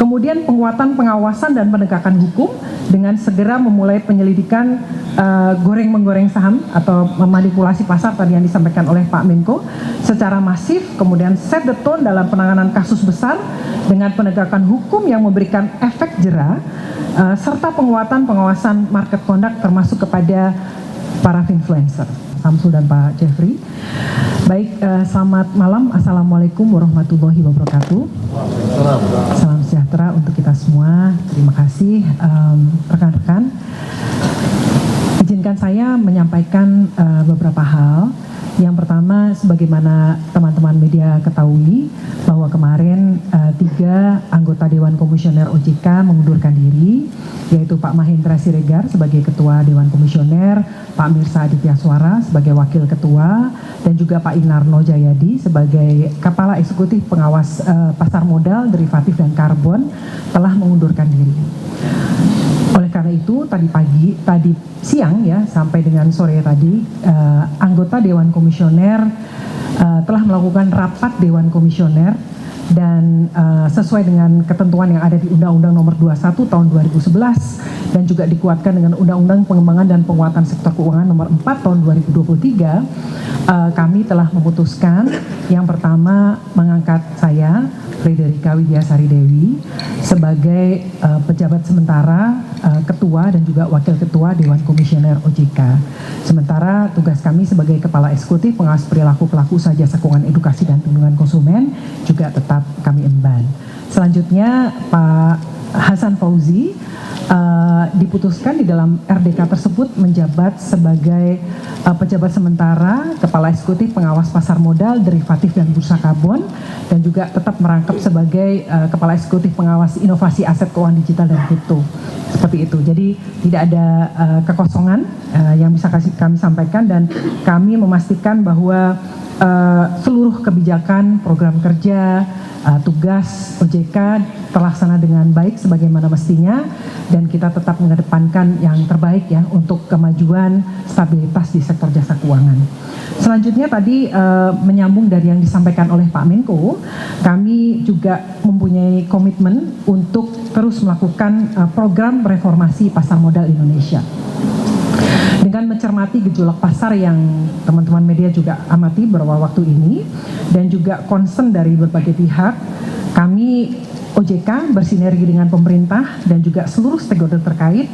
Kemudian penguatan pengawasan dan penegakan hukum dengan segera memulai penyelidikan goreng-menggoreng saham atau memanipulasi pasar tadi yang disampaikan oleh Pak Menko secara masif, kemudian set the tone dalam penanganan kasus besar dengan penegakan hukum yang memberikan efek jera, serta penguatan pengawasan market conduct termasuk kepada para influencer. Samsul dan Pak Jeffrey. Baik, selamat malam. Assalamualaikum warahmatullahi wabarakatuh. Salam sejahtera untuk kita semua. Terima kasih rekan-rekan. Izinkan saya menyampaikan beberapa hal. Yang pertama, sebagaimana teman-teman media ketahui bahwa kemarin 3 anggota Dewan Komisioner OJK mengundurkan diri, yaitu Pak Mahendra Siregar sebagai Ketua Dewan Komisioner, Pak Mirsa Aditya Suara sebagai Wakil Ketua, dan juga Pak Inarno Jayadi sebagai Kepala Eksekutif Pengawas Pasar Modal, Derivatif, dan Karbon telah mengundurkan diri. Oleh karena itu, tadi siang ya sampai dengan sore tadi, anggota Dewan Komisioner telah melakukan rapat Dewan Komisioner dan sesuai dengan ketentuan yang ada di Undang-Undang Nomor 21 Tahun 2011 dan juga dikuatkan dengan Undang-Undang Pengembangan dan Penguatan Sektor Keuangan Nomor 4 Tahun 2023, kami telah memutuskan yang pertama mengangkat saya, Frederika Widiasari Dewi, sebagai pejabat sementara Ketua dan juga Wakil Ketua Dewan Komisioner OJK. Sementara tugas kami sebagai Kepala Eksekutif Pengawas Perilaku Pelaku Usaha Jasa Keuangan Edukasi dan Perlindungan Konsumen juga tetap kami emban. Selanjutnya Pak Hasan Fauzi diputuskan di dalam RDK tersebut menjabat sebagai pejabat sementara Kepala Eksekutif Pengawas Pasar Modal, Derivatif, dan Bursa Karbon, dan juga tetap merangkap sebagai Kepala Eksekutif Pengawas Inovasi Aset Keuangan Digital dan Kripto. Seperti itu. Jadi tidak ada kekosongan yang bisa kami sampaikan, dan kami memastikan bahwa seluruh kebijakan, program kerja, tugas OJK terlaksana dengan baik sebagaimana mestinya, dan kita tetap mengedepankan yang terbaik ya untuk kemajuan stabilitas di sektor jasa keuangan. Selanjutnya tadi menyambung dari yang disampaikan oleh Pak Menko, kami juga mempunyai komitmen untuk terus melakukan program reformasi pasar modal Indonesia. Dengan mencermati gejolak pasar yang teman-teman media juga amati beberapa waktu ini dan juga concern dari berbagai pihak, kami OJK bersinergi dengan pemerintah dan juga seluruh stakeholder terkait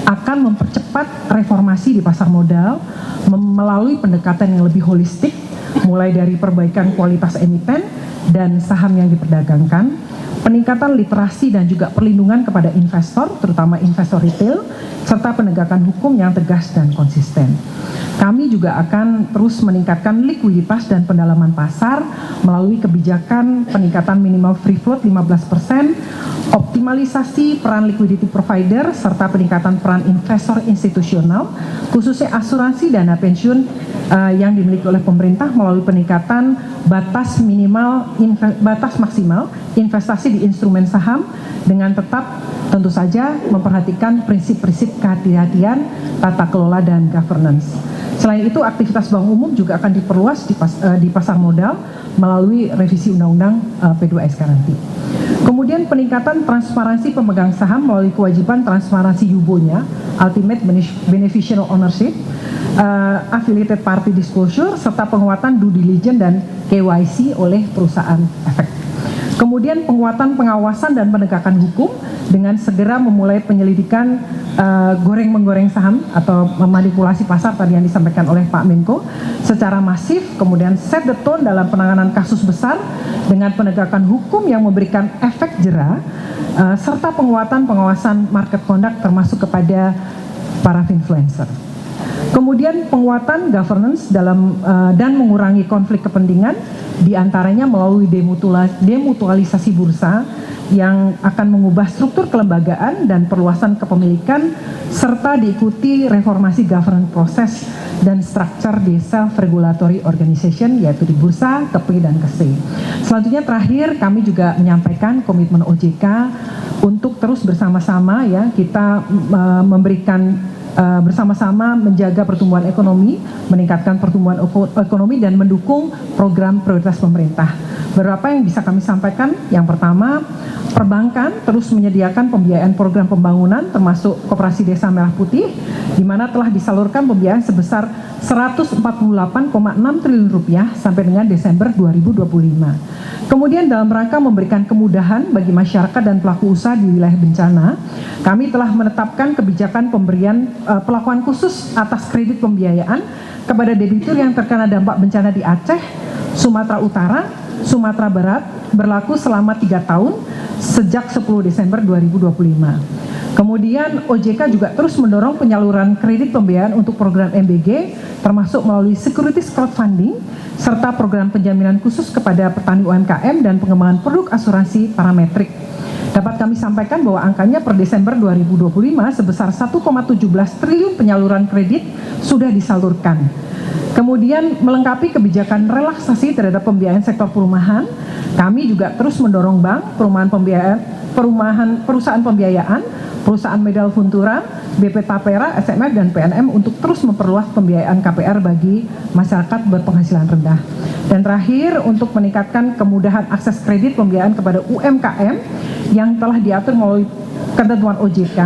akan mempercepat reformasi di pasar modal melalui pendekatan yang lebih holistik, mulai dari perbaikan kualitas emiten dan saham yang diperdagangkan, peningkatan literasi dan juga perlindungan kepada investor, terutama investor retail, serta penegakan hukum yang tegas dan konsisten. Kami juga akan terus meningkatkan likuiditas dan pendalaman pasar melalui kebijakan peningkatan minimal free float 15%, optimalisasi peran liquidity provider, serta peningkatan peran investor institusional, khususnya asuransi dana pensiun yang dimiliki oleh pemerintah melalui peningkatan batas maksimal investasi di instrumen saham dengan tetap tentu saja memperhatikan prinsip-prinsip kehati-hatian, tata kelola, dan governance. Selain itu, aktivitas bank umum juga akan diperluas di pasar modal melalui revisi Undang-Undang P2SK nanti. Kemudian peningkatan transparansi pemegang saham melalui kewajiban transparansi UBO-nya, Ultimate Beneficial Ownership, Affiliated Party Disclosure, serta penguatan due diligence dan KYC oleh perusahaan efek. Kemudian penguatan pengawasan dan penegakan hukum dengan segera memulai penyelidikan goreng-menggoreng saham atau memanipulasi pasar tadi yang disampaikan oleh Pak Menko secara masif, kemudian set the tone dalam penanganan kasus besar dengan penegakan hukum yang memberikan efek jera, serta penguatan pengawasan market conduct termasuk kepada para influencer. Kemudian penguatan governance dan mengurangi konflik kepentingan diantaranya melalui demutualisasi bursa yang akan mengubah struktur kelembagaan dan perluasan kepemilikan serta diikuti reformasi governance proses dan struktur di self-regulatory organization yaitu di bursa, KEPI, dan KSE. Selanjutnya terakhir kami juga menyampaikan komitmen OJK untuk terus bersama-sama ya kita memberikan bersama-sama menjaga pertumbuhan ekonomi, meningkatkan pertumbuhan ekonomi dan mendukung program prioritas pemerintah. Beberapa yang bisa kami sampaikan, yang pertama, perbankan terus menyediakan pembiayaan program pembangunan termasuk Koperasi Desa Merah Putih, di mana telah disalurkan pembiayaan sebesar 148,6 triliun rupiah sampai dengan Desember 2025. Kemudian dalam rangka memberikan kemudahan bagi masyarakat dan pelaku usaha di wilayah bencana, kami telah menetapkan kebijakan pemberian perlakuan khusus atas kredit pembiayaan kepada debitur yang terkena dampak bencana di Aceh, Sumatera Utara, Sumatera Barat, berlaku selama 3 tahun sejak 10 Desember 2025. Kemudian OJK juga terus mendorong penyaluran kredit pembiayaan untuk program MBG, termasuk melalui securities crowdfunding, serta program penjaminan khusus kepada petani UMKM dan pengembangan produk asuransi parametrik. Dapat kami sampaikan bahwa angkanya per Desember 2025 sebesar 1,17 triliun penyaluran kredit sudah disalurkan. Kemudian melengkapi kebijakan relaksasi terhadap pembiayaan sektor perumahan, kami juga terus mendorong bank, perusahaan pembiayaan, perusahaan modal Funtura, BP Tapera, SMF, dan PNM untuk terus memperluas pembiayaan KPR bagi masyarakat berpenghasilan rendah. Dan terakhir, untuk meningkatkan kemudahan akses kredit pembiayaan kepada UMKM yang telah diatur melalui ketentuan OJK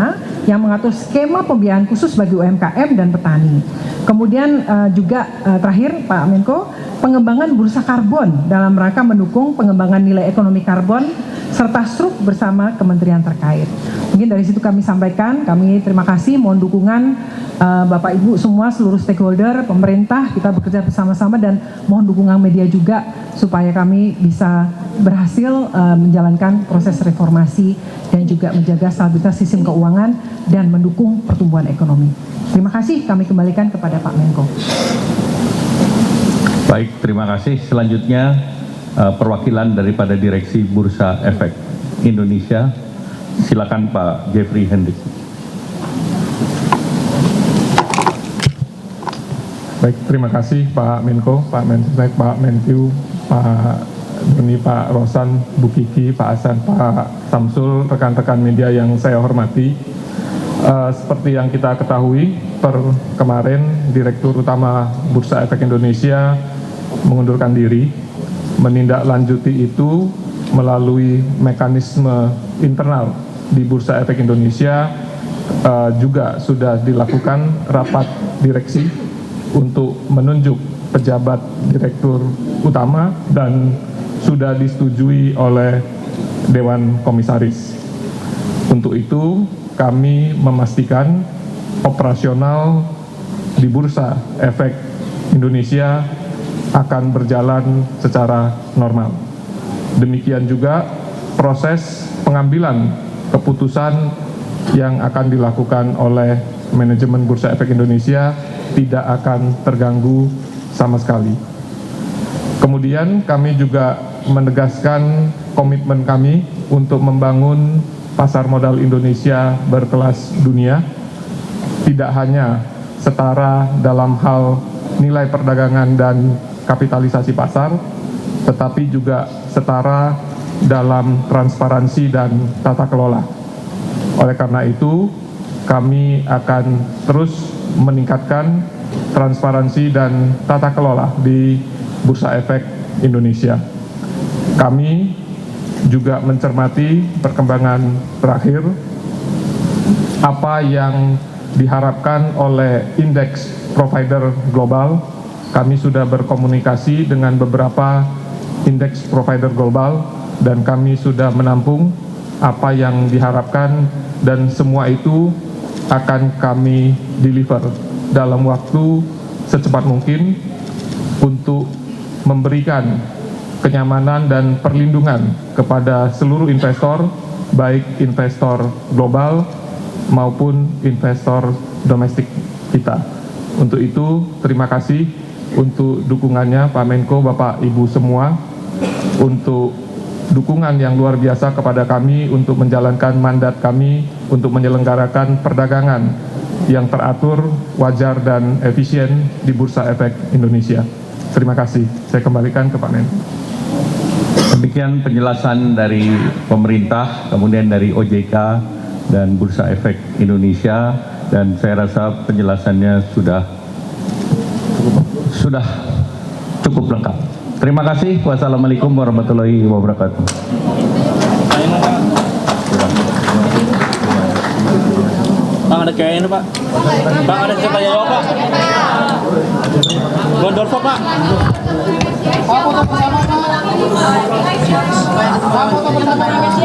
yang mengatur skema pembiayaan khusus bagi UMKM dan petani. Kemudian juga terakhir Pak Menko, pengembangan bursa karbon dalam rangka mendukung pengembangan nilai ekonomi karbon serta struk bersama kementerian terkait. Mungkin dari situ kami sampaikan, kami terima kasih, mohon dukungan Bapak Ibu semua, seluruh stakeholder, pemerintah, kita bekerja bersama-sama dan mohon dukungan media juga supaya kami bisa berhasil menjalankan proses reformasi dan juga menjaga stabilitas sistem keuangan dan mendukung pertumbuhan ekonomi. Terima kasih, kami kembalikan kepada Pak Menko. Baik, terima kasih. Selanjutnya perwakilan daripada Direksi Bursa Efek Indonesia, silakan Pak Jeffrey Hendrik. Baik, terima kasih Pak Menko, Pak Mensesnek, Pak Menkyu, Pak Doni, Pak Rosan, Bu Kiki, Pak Hasan, Pak Samsul, rekan-rekan media yang saya hormati. Seperti yang kita ketahui, per kemarin Direktur Utama Bursa Efek Indonesia mengundurkan diri. Menindaklanjuti itu melalui mekanisme internal di Bursa Efek Indonesia juga sudah dilakukan rapat direksi untuk menunjuk pejabat Direktur Utama dan sudah disetujui oleh Dewan Komisaris. Untuk itu kami memastikan operasional di Bursa Efek Indonesia akan berjalan secara normal. Demikian juga proses pengambilan keputusan yang akan dilakukan oleh manajemen Bursa Efek Indonesia tidak akan terganggu sama sekali. Kemudian kami juga menegaskan komitmen kami untuk membangun pasar modal Indonesia berkelas dunia, tidak hanya setara dalam hal nilai perdagangan dan kapitalisasi pasar, tetapi juga setara dalam transparansi dan tata kelola. Oleh karena itu, kami akan terus meningkatkan transparansi dan tata kelola di Bursa Efek Indonesia. Kami juga mencermati perkembangan terakhir, apa yang diharapkan oleh indeks provider global. Kami sudah berkomunikasi dengan beberapa indeks provider global dan kami sudah menampung apa yang diharapkan dan semua itu akan kami deliver dalam waktu secepat mungkin untuk memberikan kenyamanan dan perlindungan kepada seluruh investor, baik investor global maupun investor domestik kita. Untuk itu, terima kasih untuk dukungannya Pak Menko, Bapak Ibu semua, untuk dukungan yang luar biasa kepada kami untuk menjalankan mandat kami untuk menyelenggarakan perdagangan yang teratur, wajar, dan efisien di Bursa Efek Indonesia. Terima kasih. Saya kembalikan ke Pak Menko. Demikian penjelasan dari pemerintah, kemudian dari OJK dan Bursa Efek Indonesia, dan saya rasa penjelasannya sudah cukup lengkap. Terima kasih. Wassalamualaikum warahmatullahi wabarakatuh. Bang, ada kayak ini Pak. Bang, ada cerita jawab Pak. Gondorfo Pak. Pak, foto bersama Pak. Pak, foto bersama.